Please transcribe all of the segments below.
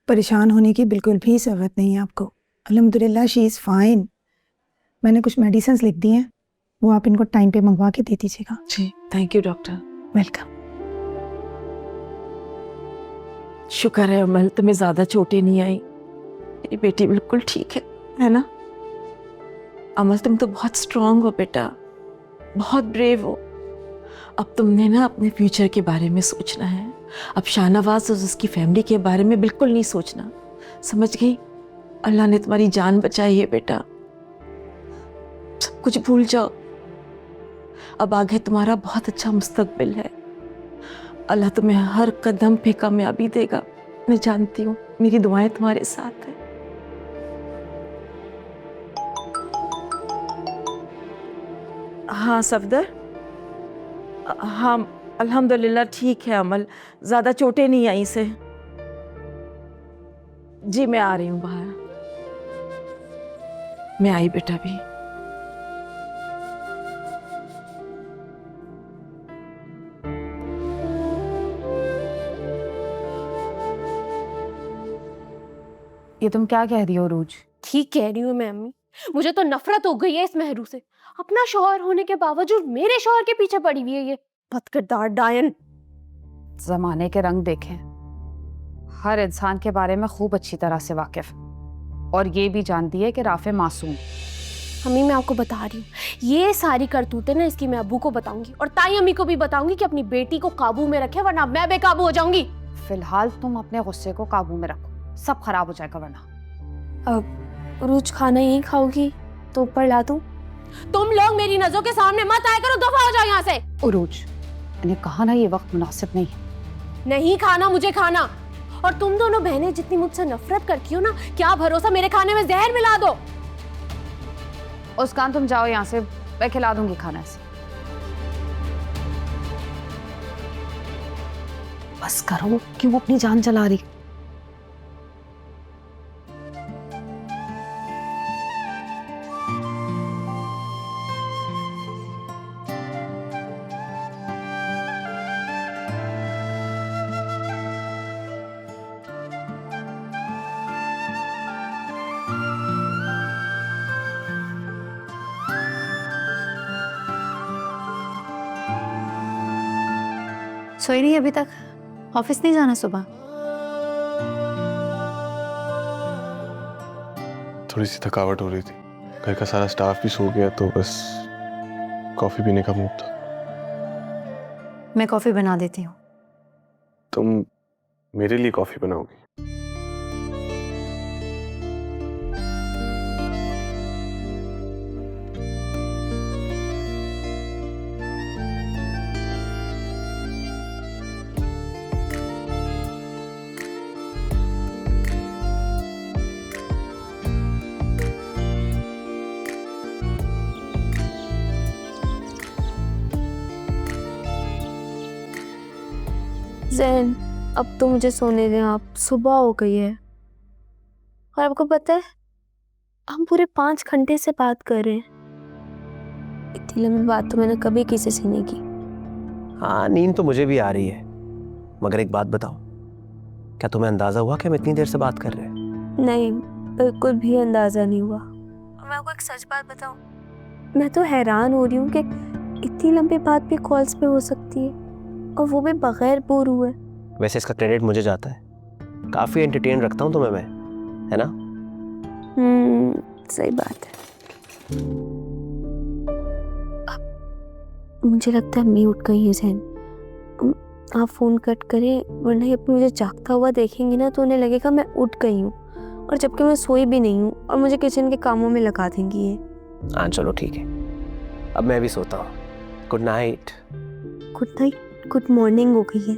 परेशान होने की बिल्कुल भी ज़रूरत नहीं है आपको। अल्हम्दुलिल्लाह शी इज़ फाइन। मैंने कुछ मेडिसिन लिख दी हैं, वो आप इनको टाइम पे मंगवा के दे दीजिएगा। जी थैंक यू डॉक्टर। वेलकम। शुक्र है अमल, तुम्हें ज्यादा चोटें नहीं आई। मेरी बेटी बिल्कुल ठीक है ना? अमल तुम तो बहुत स्ट्रांग हो बेटा, बहुत ब्रेव हो। अब तुमने ना अपने फ्यूचर के बारे में सोचना है। अब शाहनवाज और उसकी फैमिली के बारे में बिल्कुल नहीं सोचना, समझ गई? अल्लाह ने तुम्हारी जान बचाई है बेटा, सब कुछ भूल जाओ। अब आगे तुम्हारा बहुत अच्छा मुस्तकबिल है। अल्लाह तुम्हें हर कदम पे कामयाबी देगा। मैं जानती हूँ, मेरी दुआएं तुम्हारे साथ है। हाँ सफदर, हाँ अल्हम्दुलिल्लाह ठीक है अमल, ज्यादा चोटें नहीं आई इसे। जी मैं आ रही हूँ बाहर। मैं आई बेटा भी। ये तुम क्या कह रही हो रूज? ठीक कह रही हूँ मैं अम्मी, मुझे तो नफरत हो गई है इस मेहरू से। अपना शौहर होने के बावजूद मेरे शौहर के पीछे पड़ी हुई है ये बदकिरदार डायन। जमाने के रंग देखें, हर इंसान के बारे में खूब अच्छी तरह से वाकिफ, और ये भी जानती है कि राफे मासूम। अम्मी मैं आपको बता रही हूँ, ये सारी करतूतें ना इसकी मैं अब्बू को बताऊंगी और ताई अम्मी को भी बताऊंगी कि अपनी बेटी को काबू में रखे, वरना मैं बेकाबू हो जाऊंगी। फिलहाल तुम अपने गुस्से को काबू में रखो, सब खराब हो जाएगा वरना। अब रोज खाना यही खाओगी तो ऊपर ला दूं? तुम लोग मेरी नजरों के सामने मत आया करो, दफा हो जाओ यहाँ से। उरूज, मैंने कहा ना ये वक्त मुनासिब नहीं है। नहीं खाना मुझे खाना, और तुम दोनों बहनें जितनी मुझसे नफरत करती हो ना, क्या भरोसा मेरे खाने में जहर मिला दो। मुस्कान तुम जाओ यहाँ से, मैं खिला दूंगी खाना से। बस करो, क्यों अपनी जान चला रही? सोई नहीं अभी तक? ऑफिस नहीं जाना सुबह? थोड़ी सी थकावट हो रही थी, घर का सारा स्टाफ भी सो गया, तो बस कॉफी पीने का मूड था। मैं कॉफी बना देती हूँ। तुम मेरे लिए कॉफी बनाओगी? ज़ैन अब तो मुझे सोने दें आप, सुबह हो गई है। और आपको पता है हम पूरे 5 घंटे से बात कर रहे हैं। इतनी लंबी बात तो मैंने कभी किसी से नहीं की। हाँ नींद तो मुझे भी आ रही है, मगर एक बात बताओ, क्या तुम्हें अंदाजा हुआ कि हम इतनी देर से बात कर रहे हैं? नहीं, बिल्कुल भी अंदाजा नहीं हुआ। और मैं आपको एक सच बात बताऊं, मैं तो हैरान हो रही हूँ कि इतनी लंबी बात भी कॉल्स पे हो सकती है, और वो भी बगैर बोर हुए। वैसे इसका क्रेडिट मुझे जाता है, काफी एंटरटेन रखता हूँ तुम्हें मैं, है ना? सही बात है। मुझे लगता है मैं उठ गई है ज़ैन। आप फोन कट करें, वरना ये मुझे जागता हुआ देखेंगे ना तो उन्हें लगेगा मैं उठ गई हूँ, और जबकि मैं सोई भी नहीं हूँ, और मुझे किचन के कामों में लगा देंगी ये। हाँ चलो ठीक है, अब मैं भी सोता हूँ। Good night. Good night, good morning हो गई है।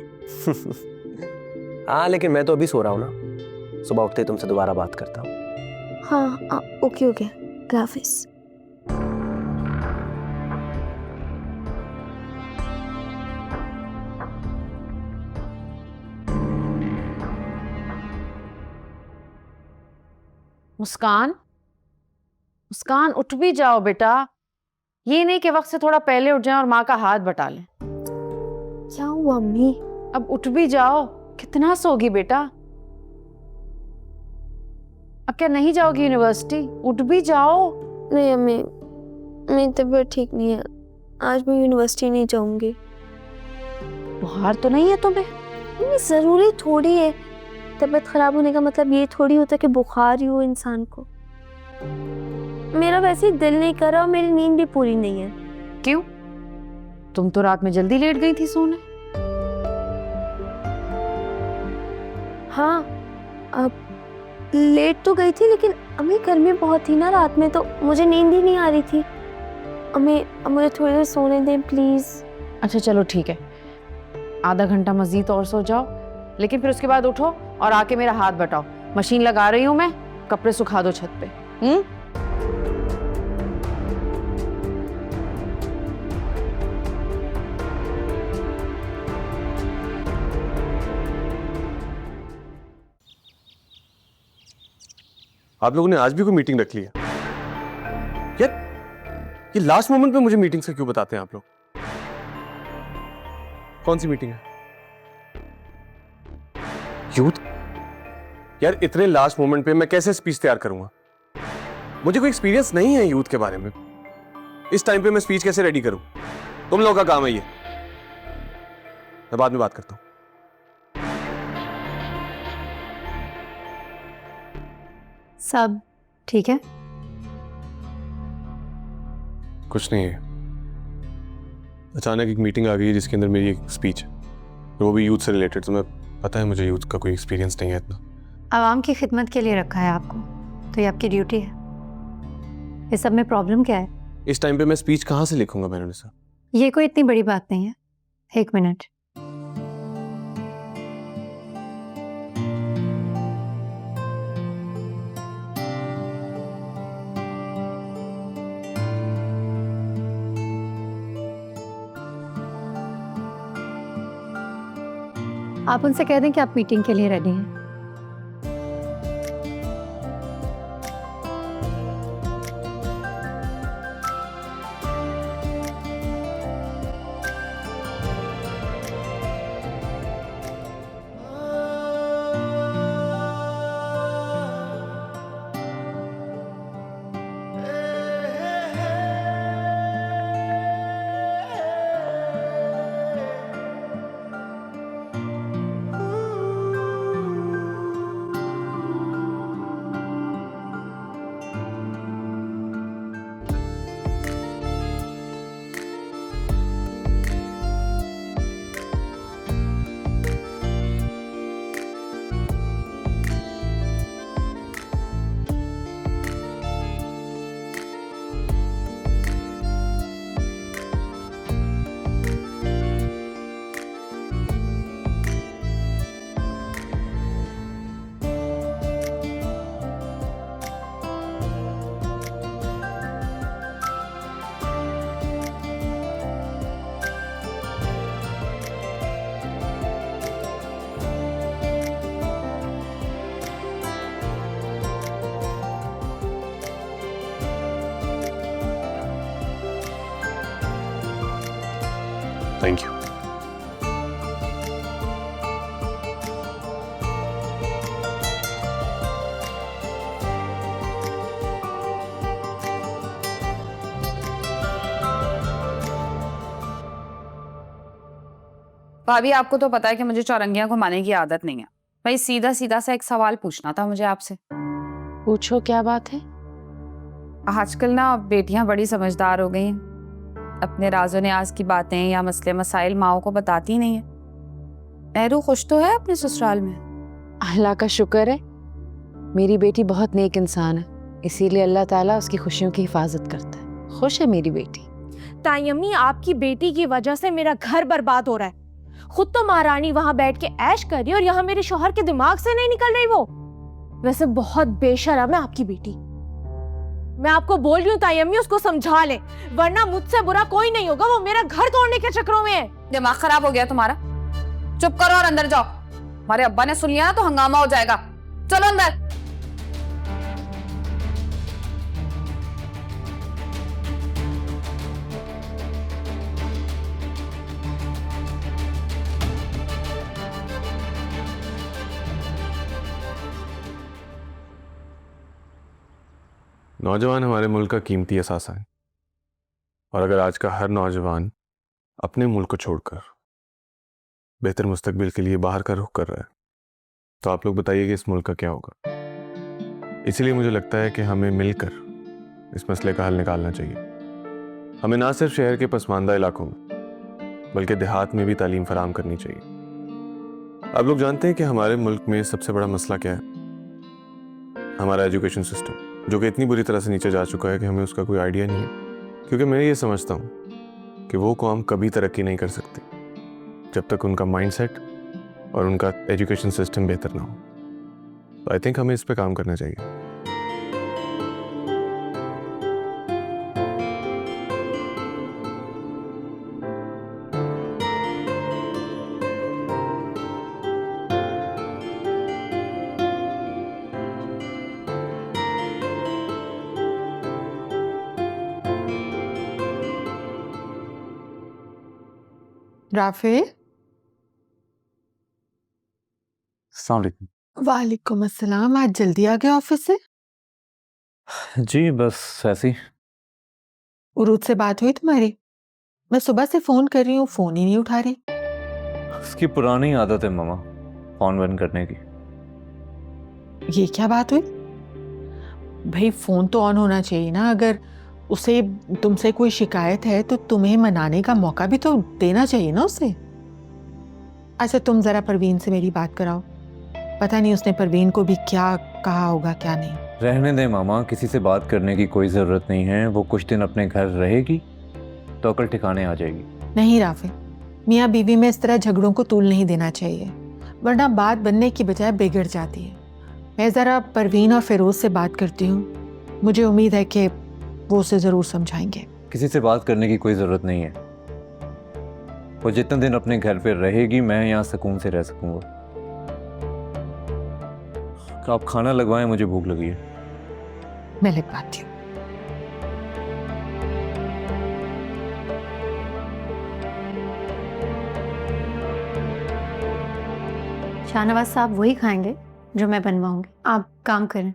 हाँ लेकिन मैं तो अभी सो रहा हूँ ना, सुबह उठते ही तुमसे दोबारा बात करता हूँ। हाँ ओके ओके, हाफिज़। मुस्कान, मुस्कान उठ भी जाओ बेटा, ये नहीं कि वक्त से थोड़ा पहले उठ जाए और माँ का हाथ बटा लें। क्या हुआ अम्मी? अब उठ भी जाओ, कितना सोगी बेटा? अब क्या नहीं जाओगी यूनिवर्सिटी? उठ भी जाओ। नहीं अम्मी, मेरी तबीयत ठीक नहीं है, आज मैं यूनिवर्सिटी नहीं जाऊंगी। बुखार तो नहीं है तुम्हें? नहीं, जरूरी थोड़ी है, तबीयत खराब होने का मतलब ये थोड़ी होता कि बुखार ही हो इंसान को। मेरा वैसे ही दिल नहीं कर रहा और मेरी नींद भी पूरी नहीं है। क्यों? तुम तो रात में जल्दी लेट गई थी सोने। हाँ, अब लेट तो गई थी, लेकिन अम्मी गर्मी बहुत थी ना रात में, तो मुझे नींद ही नहीं आ रही थी। अम्मी अब मुझे थोड़ी देर सोने दें प्लीज। अच्छा चलो ठीक है, आधा घंटा मजीद और सो जाओ, लेकिन फिर उसके बाद उठो और आके मेरा हाथ बटाओ। मशीन लगा रही हूँ मैं, कपड़े सुखा दो छत पे। आप लोगों ने आज भी कोई मीटिंग रख ली है यार? ये लास्ट मोमेंट पे मुझे मीटिंग्स का क्यों बताते हैं आप लोग? कौन सी मीटिंग है? यूथ? यार इतने लास्ट मोमेंट पे मैं कैसे स्पीच तैयार करूंगा? मुझे कोई एक्सपीरियंस नहीं है यूथ के बारे में। इस टाइम पे मैं स्पीच कैसे रेडी करूं? तुम लोगों का काम है ये। मैं बाद में बात करता हूं। सब ठीक है? कुछ नहीं है, अचानक एक मीटिंग आ गई है जिसके अंदर मेरी एक स्पीच है, वो भी यूथ से रिलेटेड। तो मैं पता है मुझे यूथ का कोई एक्सपीरियंस नहीं है इतना। आवाम की खिदमत के लिए रखा है आपको, तो ये आपकी ड्यूटी है। इस सब में प्रॉब्लम क्या है? इस टाइम पे मैं स्पीच कहाँ से लिखूंगा मैंने साहब? ये कोई इतनी बड़ी बात नहीं है। 1 मिनट। आप उनसे कह दें कि आप मीटिंग के लिए रेडी हैं। Thank you. भाभी आपको तो पता है कि मुझे चौरंगियां घुमाने की आदत नहीं है। भाई सीधा सीधा सा एक सवाल पूछना था मुझे आपसे। पूछो क्या बात है? आजकल ना बेटियां बड़ी समझदार हो गई हैं, अपने राजो न्याज की बातें या मसले मसाइल माओ को बताती नहीं है। नेहरू खुश तो है अपने ससुराल में? अल्लाह का शुक्र है, मेरी बेटी बहुत नेक इंसान है, इसीलिए अल्लाह ताला उसकी खुशियों की हिफाजत करता है। खुश है मेरी बेटी। ताई अम्मी, आपकी बेटी की वजह से मेरा घर बर्बाद हो रहा है। खुद तो महारानी वहां बैठ के ऐश कर रही है और यहाँ मेरे शौहर के दिमाग से नहीं निकल रही वो। वैसे बहुत बेशर्म है आपकी बेटी। मैं आपको बोल रही हूँ ताई अम्मी, उसको समझा ले, वरना मुझसे बुरा कोई नहीं होगा। वो मेरा घर तोड़ने के चक्करों में है। दिमाग खराब हो गया तुम्हारा? चुप करो और अंदर जाओ। हमारे अब्बा ने सुन लिया ना तो हंगामा हो जाएगा। चलो अंदर। नौजवान हमारे मुल्क का कीमती असासा है, और अगर आज का हर नौजवान अपने मुल्क को छोड़कर बेहतर मुस्तकबिल के लिए बाहर का रुख कर रहा है, तो आप लोग बताइए कि इस मुल्क का क्या होगा। इसलिए मुझे लगता है कि हमें मिलकर इस मसले का हल निकालना चाहिए। हमें ना सिर्फ शहर के पसमानदा इलाकों में बल्कि देहात में भी तालीम फराहम करनी चाहिए। आप लोग जानते हैं कि हमारे मुल्क में सबसे बड़ा मसला क्या है? हमारा एजुकेशन सिस्टम, जो कि इतनी बुरी तरह से नीचे जा चुका है कि हमें उसका कोई आइडिया नहीं है। क्योंकि मैं ये समझता हूँ कि वो कौम कभी तरक्की नहीं कर सकती जब तक उनका माइंडसेट और उनका एजुकेशन सिस्टम बेहतर ना हो। तो आई थिंक हमें इस पे काम करना चाहिए। राफे, अस्सलाम वालेकुम। वालेकुम अस्सलाम। आज जल्दी आ गए ऑफिस से? जी बस ऐसे ही। उरूज से बात हुई तुम्हारी? मैं सुबह से फोन कर रही हूँ, फोन ही नहीं उठा रही। उसकी पुरानी आदत है मामा, फोन बंद करने की। ये क्या बात हुई? भाई फोन तो ऑन होना चाहिए ना। अगर उसे तुमसे कोई शिकायत है तो तुम्हें मनाने का मौका भी तो देना चाहिए ना उसे। अच्छा तुम जरा परवीन से मेरी बात कराओ। पता नहीं उसने परवीन को भी क्या कहा होगा क्या नहीं। रहने दे मामा, किसी से बात करने की कोई ज़रूरत नहीं है। वो कुछ दिन अपने घर रहेगी तो अकल ठिकाने आ जाएगी। नहीं राफे, मियाँ बीवी में इस तरह झगड़ों को तूल नहीं देना चाहिए, वरना बात बनने की बजाय बिगड़ जाती है। मैं ज़रा परवीन और फिरोज से बात करती हूँ, मुझे उम्मीद है कि वो उसे ज़रूर समझाएंगे। किसी से बात करने की कोई ज़रूरत नहीं है। वो जितने दिन अपने घर पे रहेगी मैं यहाँ सुकून से रह सकूँगा। आप खाना लगवाएं, मुझे भूख लगी है। मैं लगवाती हूँ। शाहनवाज साहब वही खाएंगे जो मैं बनवाऊंगी, आप काम करें।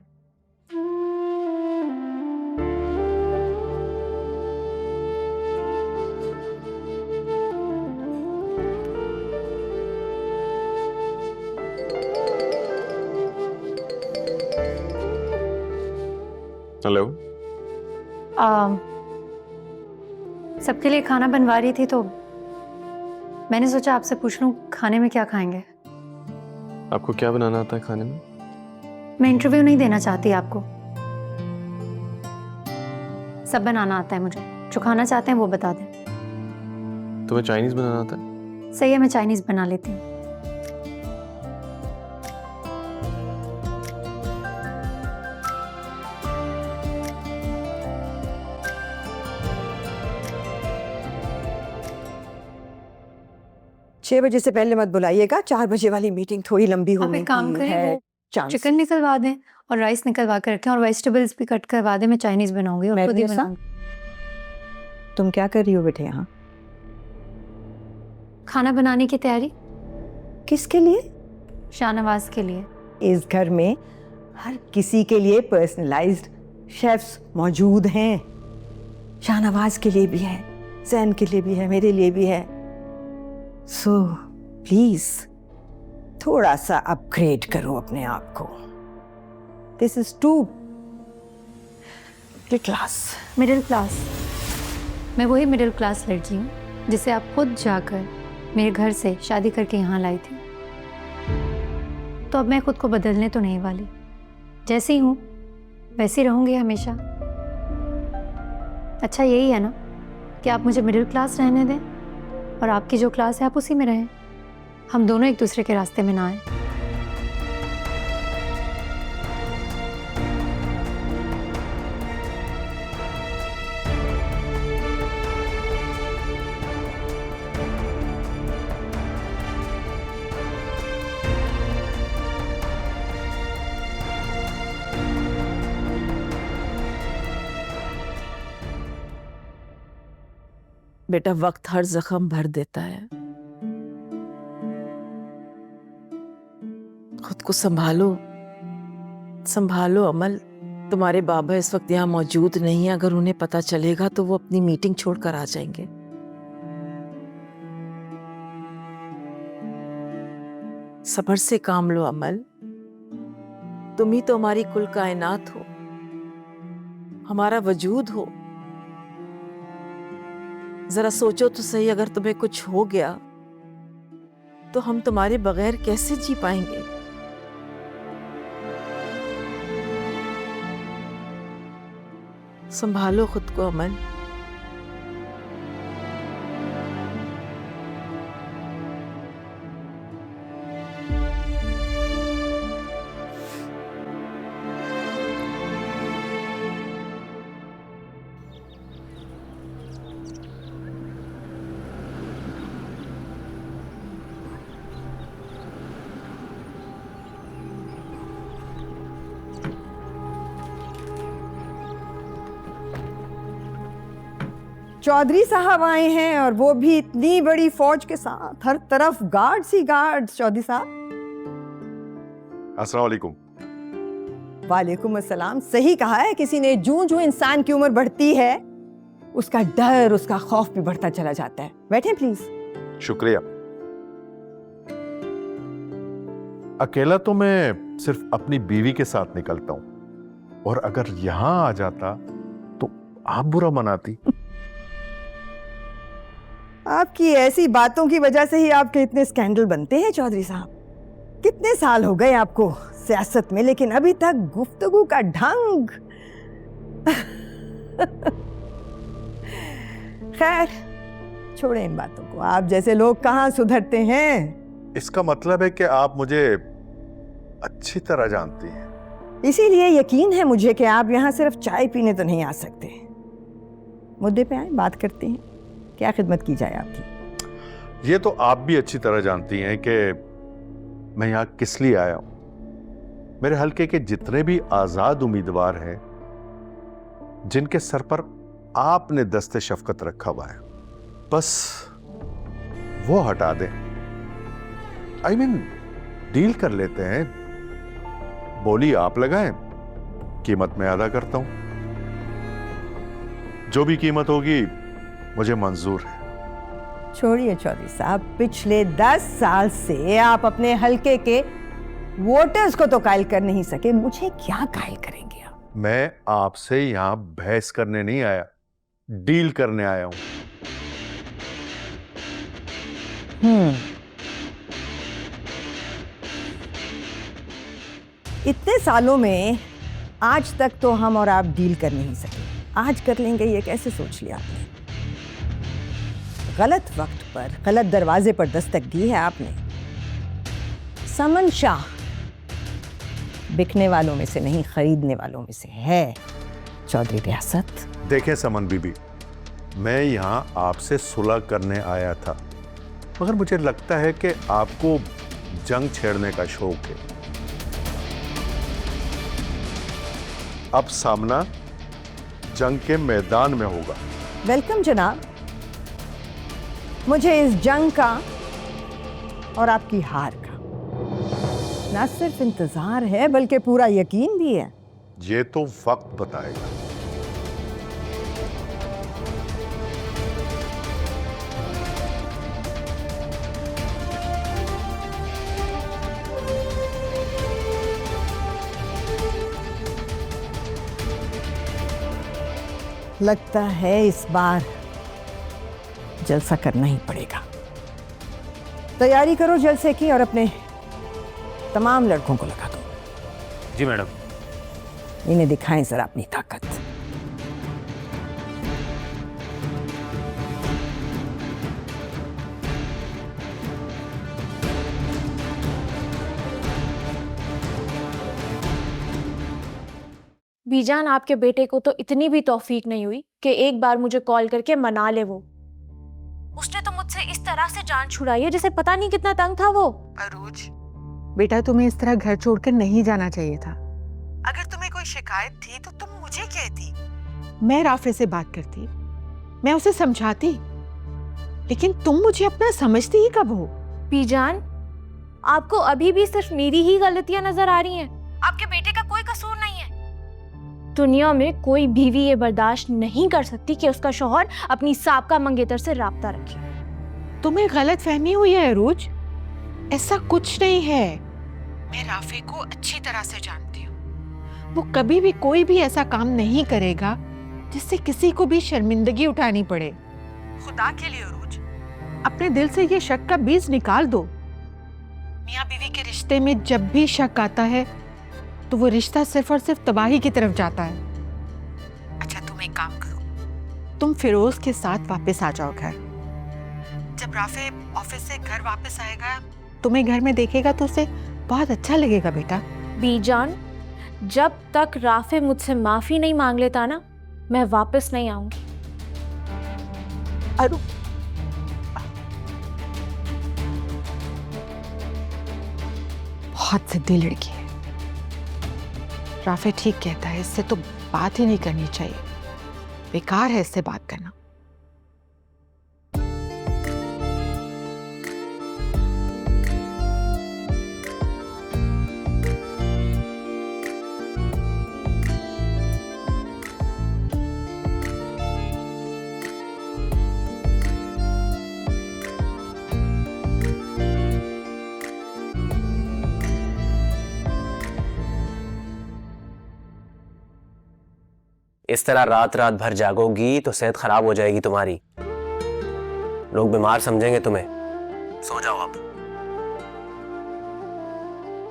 हेलो। सबके लिए खाना बनवा रही थी तो मैंने सोचा आपसे पूछ लूं खाने में क्या खाएंगे। आपको क्या बनाना आता है खाने में? मैं इंटरव्यू नहीं देना चाहती आपको, सब बनाना आता है मुझे। जो खाना चाहते हैं वो बता दें। तुम्हें चाइनीज बनाना आता है? सही है, मैं चाइनीज बना लेती हूँ। छह बजे से पहले मत बुलाइएगा, 4 बजे वाली मीटिंग थोड़ी लंबी आप होने एक काम की करें, है। वो चांस चिकन निकलवा दें और राइस निकलवा कर रखें और वेजिटेबल्स भी कट करवा दें। मैं चाइनीज बनाऊंगी और खुद ही महबूब साहब, बनाऊंगी। तुम क्या कर रही हो बेटे यहाँ? खाना बनाने की तैयारी, किसके लिए? शाहनवाज के लिए। इस घर में हर किसी के लिए पर्सनलाइज्ड शेफ्स मौजूद हैं। शाहनवाज के लिए भी है, जैन के लिए भी है, मेरे लिए भी है। सो प्लीज थोड़ा सा अपग्रेड करो अपने आप को। This is too class. Middle class, मैं वही मिडिल क्लास लड़की हूँ जिसे आप खुद जाकर मेरे घर से शादी करके यहाँ लाई थी। तो अब मैं खुद को बदलने तो नहीं वाली, जैसी हूँ वैसी रहूँगी हमेशा। अच्छा यही है ना कि आप मुझे मिडिल क्लास रहने दें और आपकी जो क्लास है आप उसी में रहें। हम दोनों एक दूसरे के रास्ते में ना आए। बेटा वक्त हर जख्म भर देता है। खुद को संभालो, संभालो अमल। तुम्हारे बाबा इस वक्त यहाँ मौजूद नहीं है, अगर उन्हें पता चलेगा तो वो अपनी मीटिंग छोड़कर आ जाएंगे। सब्र से काम लो अमल, तुम ही तो हमारी कुल कायनात हो, हमारा वजूद हो। जरा सोचो तो सही, अगर तुम्हें कुछ हो गया तो हम तुम्हारे बगैर कैसे जी पाएंगे। संभालो खुद को अमन। चौधरी साहब आए हैं और वो भी इतनी बड़ी फौज के साथ, हर तरफ गार्ड्स ही गार्ड्स। चौधरी साहब, अस्सलाम वालेकुम। वालेकुम अस्सलाम। सही कहा है किसी ने, जूं जूं इंसान की उम्र बढ़ती है उसका डर, उसका खौफ भी बढ़ता चला जाता है। बैठे प्लीज। शुक्रिया। अकेला तो मैं सिर्फ अपनी बीवी के साथ निकलता हूं, और अगर यहां आ जाता तो आप बुरा मनाती। आपकी ऐसी बातों की वजह से ही आपके इतने स्कैंडल बनते हैं चौधरी साहब। कितने साल हो गए आपको सियासत में, लेकिन अभी तक गुफ्तगू का ढंग। खैर छोड़ें इन बातों को, आप जैसे लोग कहाँ सुधरते हैं। इसका मतलब है कि आप मुझे अच्छी तरह जानती हैं। इसीलिए यकीन है मुझे कि आप यहाँ सिर्फ चाय पीने तो नहीं आ सकते। मुद्दे पे आए, बात करते हैं। क्या खिदमत की जाए आपकी? ये तो आप भी अच्छी तरह जानती हैं कि मैं यहाँ किस लिए आया हूं। मेरे हल्के के जितने भी आजाद उम्मीदवार हैं, जिनके सर पर आपने दस्ते शफकत रखा हुआ है, बस वो हटा दें। आई मीन डील कर लेते हैं, बोली आप लगाएं, कीमत मैं अदा करता हूं। जो भी कीमत होगी मुझे मंजूर है। छोड़िए चौधरी साहब, पिछले 10 साल से आप अपने हल्के के वोटर्स को तो कायल कर नहीं सके, मुझे क्या कायल करेंगे आप? मैं आपसे यहां बहस करने नहीं आया, डील करने आया हूं। इतने सालों में आज तक तो हम और आप डील कर नहीं सके, आज कर लेंगे ये कैसे सोच लिया आपने? गलत वक्त पर गलत दरवाजे पर दस्तक दी है आपने। समन शाह बिकने वालों में से नहीं, खरीदने वालों में से है चौधरी रियासत। देखें समन बीबी, मैं यहां आपसे सुलह करने आया था, मगर मुझे लगता है कि आपको जंग छेड़ने का शौक है। अब सामना जंग के मैदान में होगा। वेलकम जनाब। मुझे इस जंग का और आपकी हार का न सिर्फ इंतजार है बल्कि पूरा यकीन भी है। ये तो वक्त बताएगा। लगता है इस बार जलसा करना ही पड़ेगा। तैयारी करो जलसे की और अपने तमाम लड़कों को लगा दो। जी मैडम। इन्हें दिखाएं जरा अपनी ताकत। बीजान, आपके बेटे को तो इतनी भी तौफीक नहीं हुई कि एक बार मुझे कॉल करके मना ले। वो उसने तो मुझसे इस तरह से जान छुड़ाई है जैसे पता नहीं कितना तंग था वो। अरूज, बेटा तुम्हें इस तरह घर छोड़कर नहीं जाना चाहिए था। अगर तुम्हें कोई शिकायत थी तो तुम मुझे कहती, मैं राफे से बात करती, मैं उसे समझाती, लेकिन तुम मुझे अपना समझती ही कब हो? बीजान, आपको अभी भी सिर्फ मेरी ही गलतियां नजर आ रही हैं। आपके बेटे का कोई कसूर नहीं है। दुनिया में कोई बीवी ये बर्दाश्त नहीं कर सकती कि उसका शौहर अपनी साबका मंगेतर से राब्ता रखे। तुम्हें गलत फहमी हुई है अरूज, ऐसा कुछ नहीं है। मैं राफे को अच्छी तरह से जानती हूँ। वो कभी भी कोई भी ऐसा काम नहीं करेगा जिससे किसी को भी शर्मिंदगी उठानी पड़े। खुदा के लिए अरूज, अपने दिल से ये शक का बीज निकाल दो। मियाँ बीवी के रिश्ते में जब भी शक आता है तो वो रिश्ता सिर्फ और सिर्फ तबाही की तरफ जाता है। अच्छा, तुम एक काम करो, तुम फिरोज के साथ वापस आ जाओ घर। जब राफे ऑफिस से घर वापस आएगा, तुम्हें घर में देखेगा तो उसे बहुत अच्छा लगेगा बेटा। बीजान, जब तक राफे मुझसे माफी नहीं मांग लेता ना, मैं वापस नहीं आऊंगी। अरु, बहुत जिद्दी लड़की है। राफे ठीक कहता है, इससे तो बात ही नहीं करनी चाहिए। बेकार है इससे बात करना। इस तरह रात रात भर जागोगी तो सेहत खराब हो जाएगी तुम्हारी। लोग बीमार समझेंगे तुम्हें। सो जाओ अब।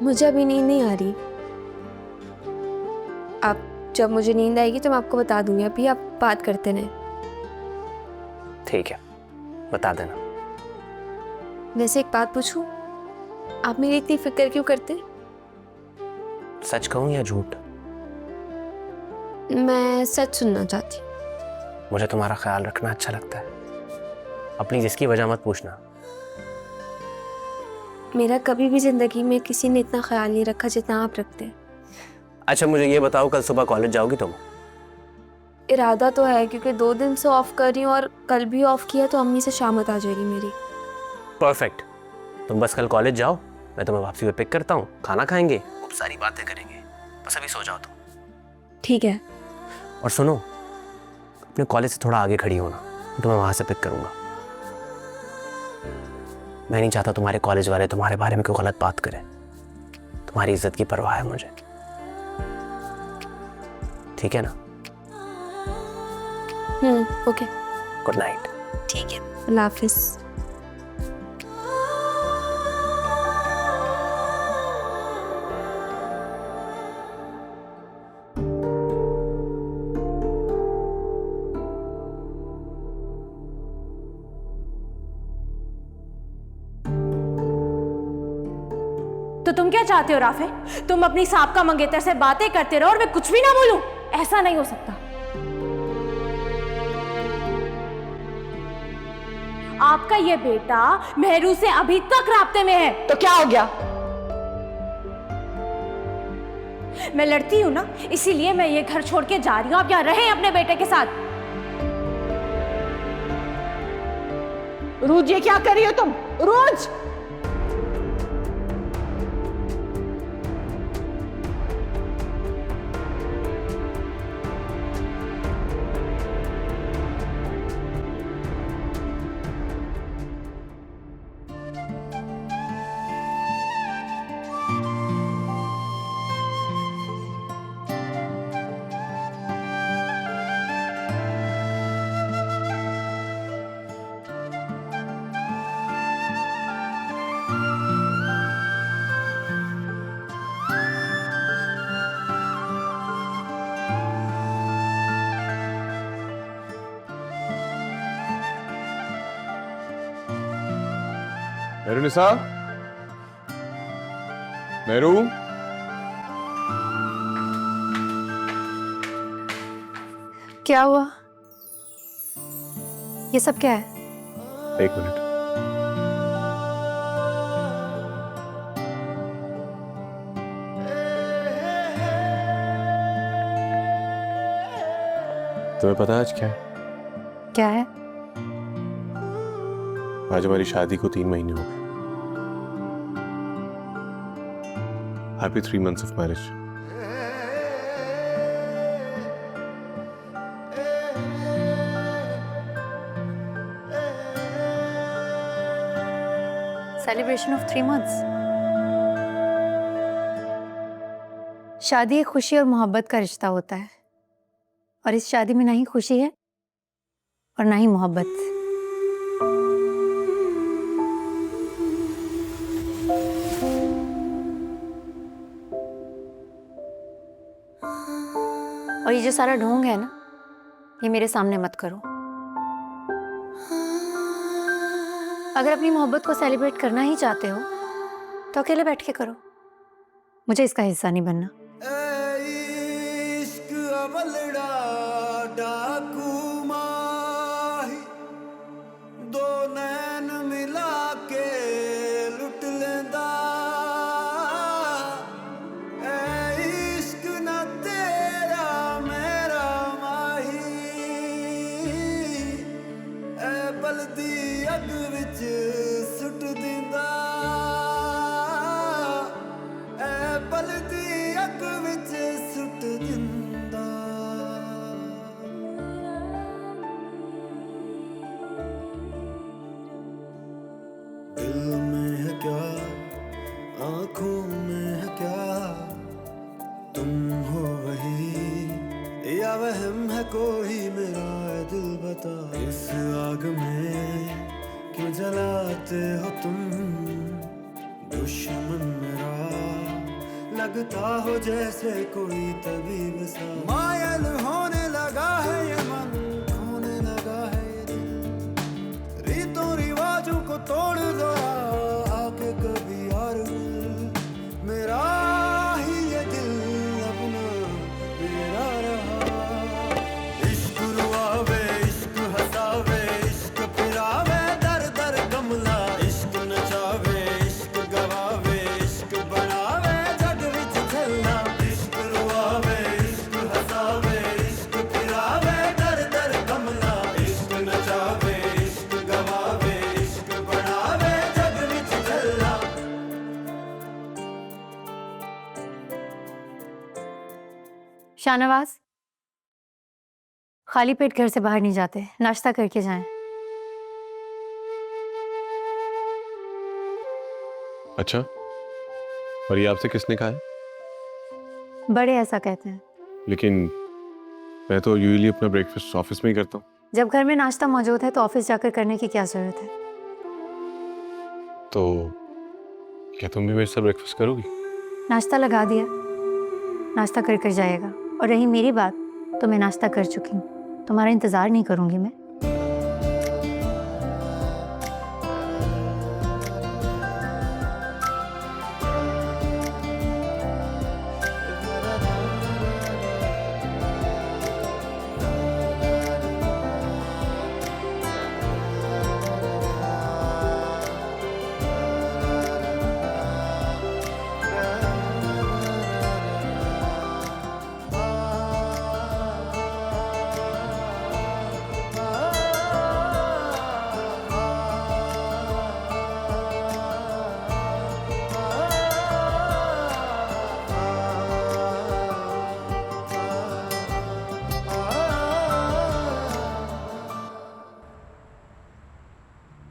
मुझे अभी नींद नहीं आ रही। आप जब मुझे नींद आएगी तो मैं आपको बता दूंगी। अभी आप बात करते रहें। ठीक है, बता देना। वैसे एक बात पूछूं, आप मेरी इतनी फिक्र क्यों करते? सच कहूं या झूठ? मैं सच सुनना चाहती हूँ। मुझे तुम्हारा ख्याल रखना अच्छा लगता है। अपनी जिसकी वजह मत पूछना। मेरा कभी भी जिंदगी में किसी ने इतना ख्याल नहीं रखा जितना आप रखते हैं। अच्छा, मुझे ये बताओ, कल सुबह कॉलेज जाओगी तुम? इरादा तो है, क्योंकि 2 दिन से ऑफ कर रही हूँ और कल भी ऑफ किया तो अम्मी से शामत आ जाएगी मेरी। परफेक्ट। तुम बस कल कॉलेज जाओ, मैं तुम्हें वापसी पे पिक करता हूँ। खाना खाएंगे, खूब सारी बातें करेंगे। बस अभी सो जाओ तुम। ठीक है। और सुनो, अपने कॉलेज से थोड़ा आगे खड़ी होना, तो मैं वहां से पिक करूंगा। मैं नहीं चाहता तुम्हारे कॉलेज वाले तुम्हारे बारे में कोई गलत बात करें। तुम्हारी इज्जत की परवाह है मुझे। ठीक है ना? ओके। Good night. ठीक है, अल्लाह हाफिज। तो तुम क्या चाहते हो राफे? तुम अपनी साबका मंगेतर से बातें करते रहो और मैं कुछ भी ना बोलूं? ऐसा नहीं हो सकता। आपका ये बेटा मेहरू से अभी तक राब्ते में है। तो क्या हो गया? मैं लड़ती हूं ना, इसीलिए मैं ये घर छोड़ के जा रही हूं। आप यहाँ रहें अपने बेटे के साथ। रोज ये क्या कर रही हो तुम? रोज मेरू निसा, मेरू, क्या हुआ? ये सब क्या है? एक मिनट। तुम्हें पता है आज क्या है? क्या है? आज हमारी शादी को 3 महीने हो गए। Happy 3 months of marriage. Celebration of 3 months। शादी एक खुशी और मोहब्बत का रिश्ता होता है, और इस शादी में ना ही खुशी है और ना ही मोहब्बत। और ये जो सारा ढोंग है ना, ये मेरे सामने मत करो। अगर अपनी मोहब्बत को सेलिब्रेट करना ही चाहते हो तो अकेले बैठ के करो, मुझे इसका हिस्सा नहीं बनना। आंखों में है क्या तुम हो वही, या वहम है कोई मेरा दिल बता। इस आग में क्यों जलाते हो तुम, दुश्मन मेरा लगता हो जैसे कोई तबीब सा। मायल होने लगा है ये मन, खोने लगा है ये दिल, रीतों रिवाजों को तोड़ दो आके कभी यार। मेरा ही ये दिल अपना मेरा रहा। इश्क रुआवे, इश्क हंसावे, इश्क फिरावे, दर दर कमला। इश्क नचावे, इश्क गवावे, इश्क बनावे, जग विच चलना। इश्क रुआवे, इश्क हंसावे, इश्क फिरावे, दर दर कमला। इश्क नचावे, इश्क गवावे, इश्क बनावे, जग विच चलना। शाहनवाज, खाली पेट घर से बाहर नहीं जाते, नाश्ता करके जाएं। अच्छा, और ये आपसे किसने कहा है? बड़े ऐसा कहते हैं। लेकिन मैं तो यूजुअली अपना ब्रेकफास्ट ऑफिस में ही करता हूँ। जब घर में नाश्ता मौजूद है तो ऑफिस जाकर करने की क्या जरूरत है? तो क्या तुम भी मेरे साथ ब्रेकफास्ट करोगी? नाश्ता लगा दिया, नाश्ता कर कर जाएगा। और रही मेरी बात, तो मैं नाश्ता कर चुकी हूँ, तुम्हारा इंतजार नहीं करूंगी मैं।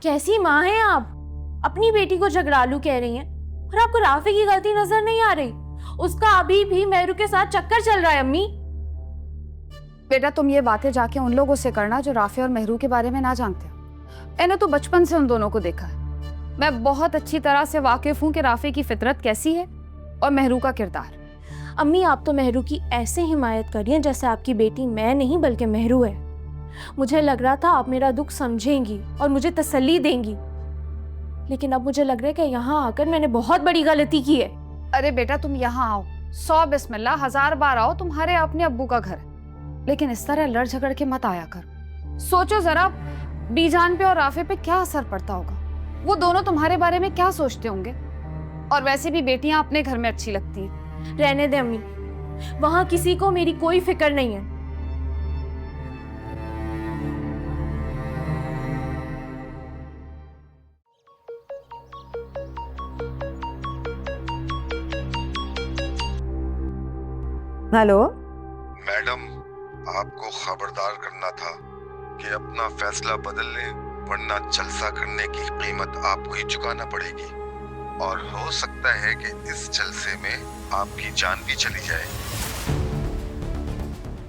कैसी माँ हैं आप? अपनी बेटी को झगड़ालू कह रही हैं और आपको राफी की गलती नजर नहीं आ रही। उसका अभी भी मेहरू के साथ चक्कर चल रहा है। अम्मी, बेटा तुम ये बातें जाके उन लोगों से करना जो राफी और मेहरू के बारे में ना जानते हो। मैंने तो बचपन से उन दोनों को देखा है। मैं बहुत अच्छी तरह से वाकिफ हूँ कि राफी की फितरत कैसी है और मेहरू का किरदार। अम्मी, आप तो मेहरू की ऐसे हिमायत कर रही हैं जैसे आपकी बेटी मैं नहीं बल्कि मेहरू है। मुझे लग रहा था आप मेरा दुख समझेंगी और मुझे तसल्ली देंगी, लेकिन अब मुझे लग रहा है कि यहाँ आकर मैंने बहुत बड़ी गलती की है। अरे बेटा तुम यहाँ आओ, 100 बिस्मिल्लाह 1000 बार आओ, तुम्हारे अपने अब्बू का घर है, लेकिन इस तरह लड़ झगड़ के मत आया करो। सोचो जरा बीजान पे और राफे पे क्या असर पड़ता होगा, वो दोनों तुम्हारे बारे में क्या सोचते होंगे। और वैसे भी बेटियां अपने घर में अच्छी लगती हैं। रहने दे अम्मी, वहां किसी को मेरी कोई फिक्र नहीं है। हेलो मैडम, आपको खबरदार करना था कि अपना फैसला बदल लें वरना जलसा करने की कीमत आपको ही चुकाना पड़ेगी, और हो सकता है कि इस जलसे में आपकी जान भी चली जाए।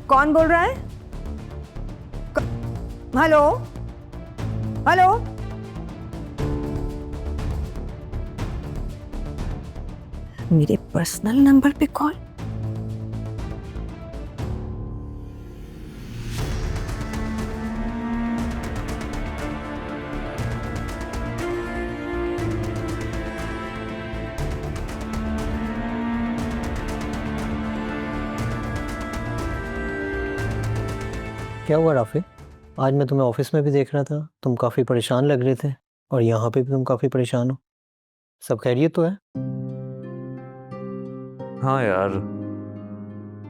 कौन बोल रहा है? हेलो हेलो, मेरे पर्सनल नंबर पे कॉल? क्या हुआ राफे? आज मैं तुम्हें ऑफिस में भी देख रहा था, तुम काफ़ी परेशान लग रहे थे, और यहाँ पे भी तुम काफ़ी परेशान हो। सब खैरियत तो है? हाँ यार,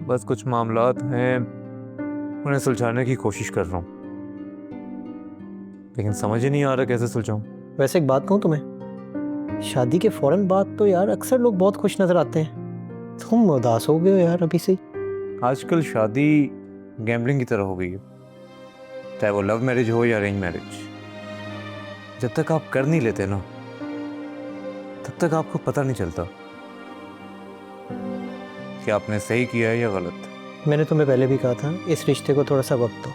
बस कुछ मामलात हैं, उन्हें सुलझाने की कोशिश कर रहा हूँ, लेकिन समझ ही नहीं आ रहा कैसे सुलझाऊं। वैसे एक बात कहूँ तुम्हें, शादी के फौरन बाद तो यार अक्सर लोग बहुत खुश नज़र आते हैं, तुम उदास हो गए हो यार अभी से ही। आजकल शादी गैम्बलिंग की तरह हो गई है, चाहे वो लव मैरिज हो या अरेंज मैरिज। जब तक आप कर नहीं लेते ना, तब तक आपको पता नहीं चलता कि आपने सही किया है या गलत। मैंने तुम्हें पहले भी कहा था, इस रिश्ते को थोड़ा सा वक्त दो।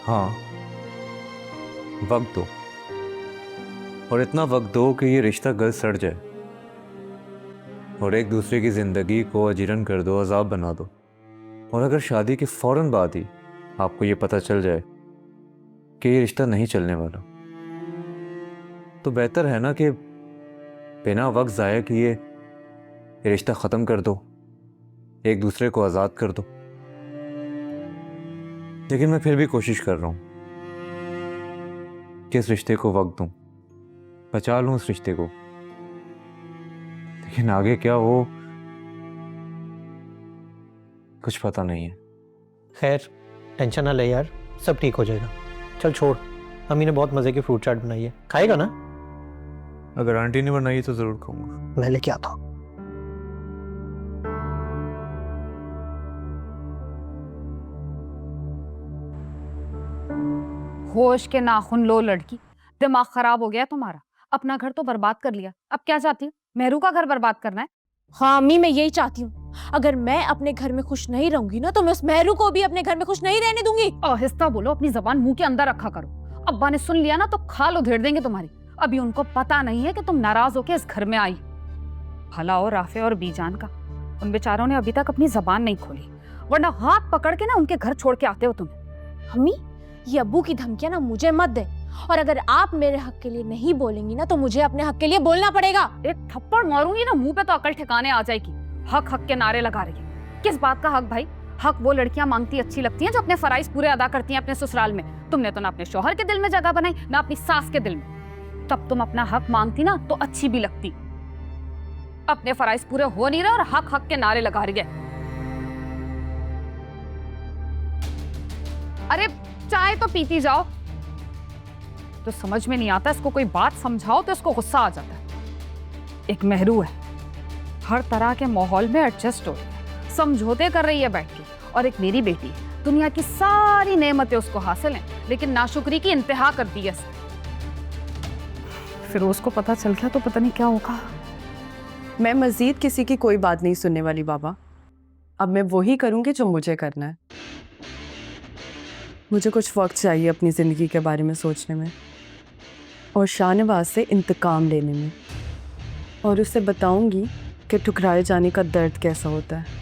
हाँ, वक्त दो, और इतना वक्त दो कि ये रिश्ता गल सड़ जाए, और एक दूसरे की जिंदगी को अजीरन कर दो, अजाब बना दो। और अगर शादी के फौरन बाद ही आपको ये पता चल जाए कि ये रिश्ता नहीं चलने वाला, तो बेहतर है ना कि बिना वक्त ज़ाया किए ये रिश्ता ख़त्म कर दो, एक दूसरे को आज़ाद कर दो। लेकिन मैं फिर भी कोशिश कर रहा हूँ कि इस रिश्ते को वक्त दूँ, बचा लूँ इस रिश्ते को, लेकिन आगे क्या हो कुछ पता नहीं है। खैर टेंशन ना ले यार, सब ठीक हो जाएगा। चल छोड़, अम्मी ने बहुत मज़े की फ्रूट चाट बनाई है, खाएगा ना? अगर आंटी ने बनाई तो ज़रूर खाऊंगा। मैं लेके आता हूँ। होश के नाखून लो लड़की, दिमाग खराब हो गया तुम्हारा। अपना घर तो बर्बाद कर लिया, अब क्या चाहती हो? मेहरू का घर बर्बाद करना है? हाँ अम्मी, मैं यही चाहती हूँ। अगर मैं अपने घर में खुश नहीं रहूंगी ना, तो मैं उस मेहरू को भी अपने घर में खुश नहीं रहने दूंगी। आहिस्ता बोलो, अपनी जबान मुंह के अंदर रखा करो। अब्बा ने सुन लिया ना तो खाल उधेड़ देंगे तुम्हारी। अभी उनको पता नहीं है कि तुम नाराज होके इस घर में आई। भला हो राफे और बीजान का, उन बेचारों ने अभी तक अपनी जबान नहीं खोली, वरना हाथ पकड़ के ना उनके घर छोड़ के आते हो तुम। अम्मी, ये अब्बू की धमकियां ना मुझे मत दे, और अगर आप मेरे हक के लिए नहीं बोलेंगी ना, तो मुझे अपने हक के लिए बोलना पड़ेगा। एक थप्पड़ मारूंगी ना मुंह पे तो अकल ठिकाने आ जाएगी। हक हक के नारे लगा रही है। किस बात का हक भाई? हक वो लड़कियां मांगती अच्छी लगती हैं जो अपने फराइज पूरे अदा करती हैं अपने ससुराल में। तुमने तो ना अपने शौहर के दिल में जगह बनाई, ना अपनी सास के दिल में। तब तुम अपना हक मांगती ना तो अच्छी भी लगती। अपने फराइज पूरे हो नहीं रहे और हक हक के नारे लगा रही है। अरे चाय तो पीती जाओ। तो समझ में नहीं आता, इसको कोई बात समझाओ तो इसको गुस्सा आ जाता है। एक मेहरू है, हर तरह के माहौल में एडजस्ट हो रही है, समझौते कर रही है बैठ के। और एक मेरी बेटी, दुनिया की सारी नेमतें उसको हासिल हैं, लेकिन नाशुक्री की इंतहा कर दी है। फिरोज को पता चल गया तो पता नहीं क्या होगा। मैं मजीद किसी की कोई बात नहीं सुनने वाली बाबा। अब मैं वही करूंगी जो मुझे करना है। मुझे कुछ वक्त चाहिए अपनी ज़िंदगी के बारे में सोचने में, और शाहनवाज से इंतकाम लेने में, और उसे बताऊंगी कि ठुकराए जाने का दर्द कैसा होता है।